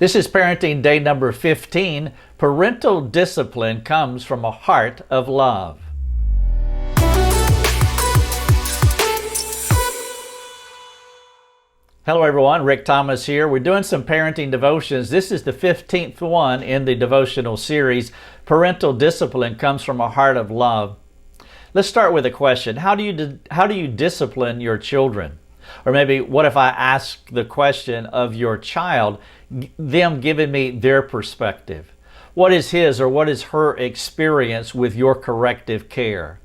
This is parenting day number 15. Parental discipline comes from a heart of love. Hello everyone, Rick Thomas here. We're doing some parenting devotions. This is the 15th one in the devotional series. Parental discipline comes from a heart of love. Let's start with a question. How do you discipline your children? Or maybe what if I ask the question of your child, them giving me their perspective? What is his or what is her experience with your corrective care?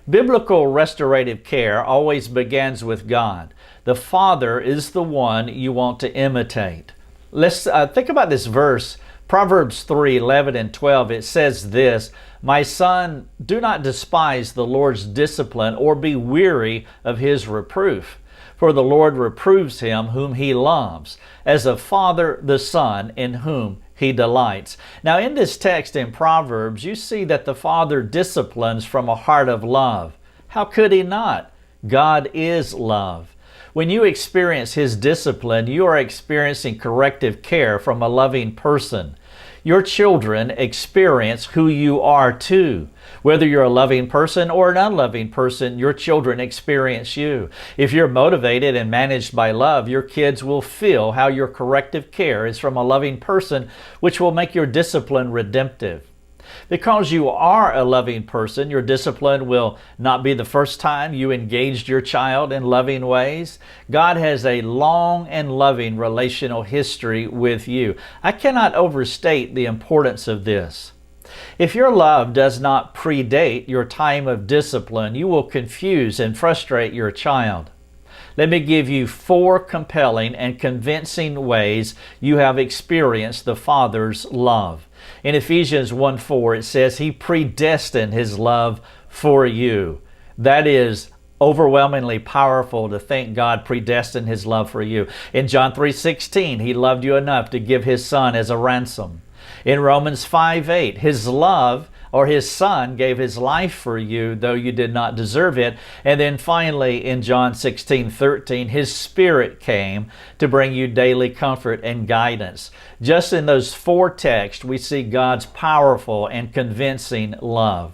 Biblical restorative care always begins with God. The Father is the one you want to imitate. Let's think about this verse, Proverbs 3:11 and 12. It says this, "My son, do not despise the Lord's discipline or be weary of his reproof. For the Lord reproves him whom he loves, as a father the son in whom he delights." Now in this text in Proverbs, you see that the Father disciplines from a heart of love. How could he not? God is love. When you experience his discipline, you are experiencing corrective care from a loving person. Your children experience who you are too. Whether you're a loving person or an unloving person, your children experience you. If you're motivated and managed by love, your kids will feel how your corrective care is from a loving person, which will make your discipline redemptive. Because you are a loving person, your discipline will not be the first time you engaged your child in loving ways. God has a long and loving relational history with you. I cannot overstate the importance of this. If your love does not predate your time of discipline, you will confuse and frustrate your child. Let me give you 4 compelling and convincing ways you have experienced the Father's love. In Ephesians 1:4, it says, He predestined His love for you. That is overwhelmingly powerful to think God predestined His love for you. In John 3:16, He loved you enough to give His Son as a ransom. In Romans 5:8, His love or His Son gave His life for you, though you did not deserve it. And then finally, in John 16:13, His Spirit came to bring you daily comfort and guidance. Just in those 4 texts, we see God's powerful and convincing love.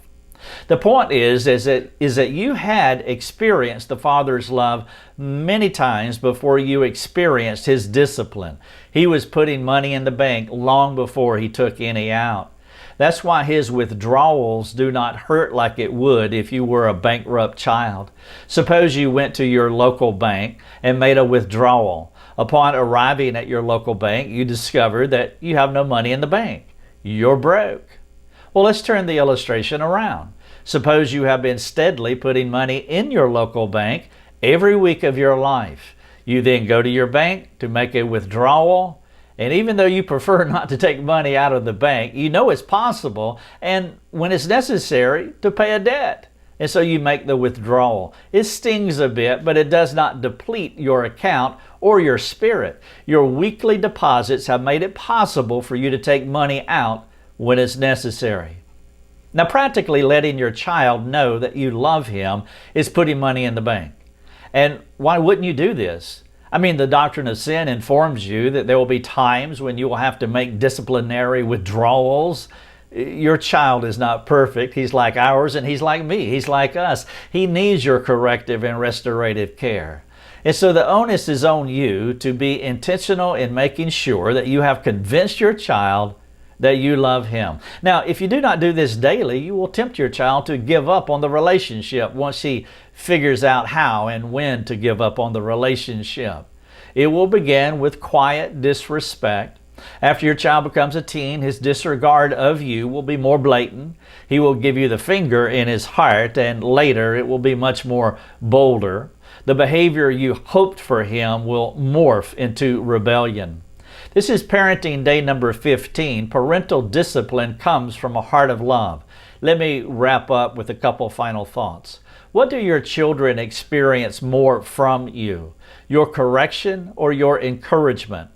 The point is that you had experienced the Father's love many times before you experienced His discipline. He was putting money in the bank long before He took any out. That's why His withdrawals do not hurt like it would if you were a bankrupt child. Suppose you went to your local bank and made a withdrawal. Upon arriving at your local bank, you discover that you have no money in the bank. You're broke. Well, let's turn the illustration around. Suppose you have been steadily putting money in your local bank every week of your life. You then go to your bank to make a withdrawal, and even though you prefer not to take money out of the bank, you know it's possible, and when it's necessary, to pay a debt. And so you make the withdrawal. It stings a bit, but it does not deplete your account or your spirit. Your weekly deposits have made it possible for you to take money out when it's necessary. Now, practically letting your child know that you love him is putting money in the bank. And why wouldn't you do this? I mean, the doctrine of sin informs you that there will be times when you will have to make disciplinary withdrawals. Your child is not perfect. He's like ours and he's like me. He's like us. He needs your corrective and restorative care. And so the onus is on you to be intentional in making sure that you have convinced your child that you love him. Now, if you do not do this daily, you will tempt your child to give up on the relationship once he figures out how and when to give up on the relationship. It will begin with quiet disrespect. After your child becomes a teen, his disregard of you will be more blatant. He will give you the finger in his heart, and later it will be much more bolder. The behavior you hoped for him will morph into rebellion. This is parenting day number 15. Parental discipline comes from a heart of love. Let me wrap up with a couple final thoughts. What do your children experience more from you? Your correction or your encouragement?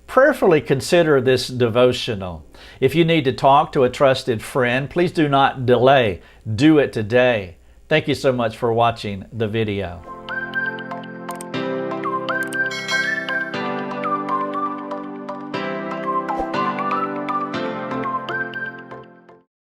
Prayerfully consider this devotional. If you need to talk to a trusted friend, please do not delay. Do it today. Thank you so much for watching the video.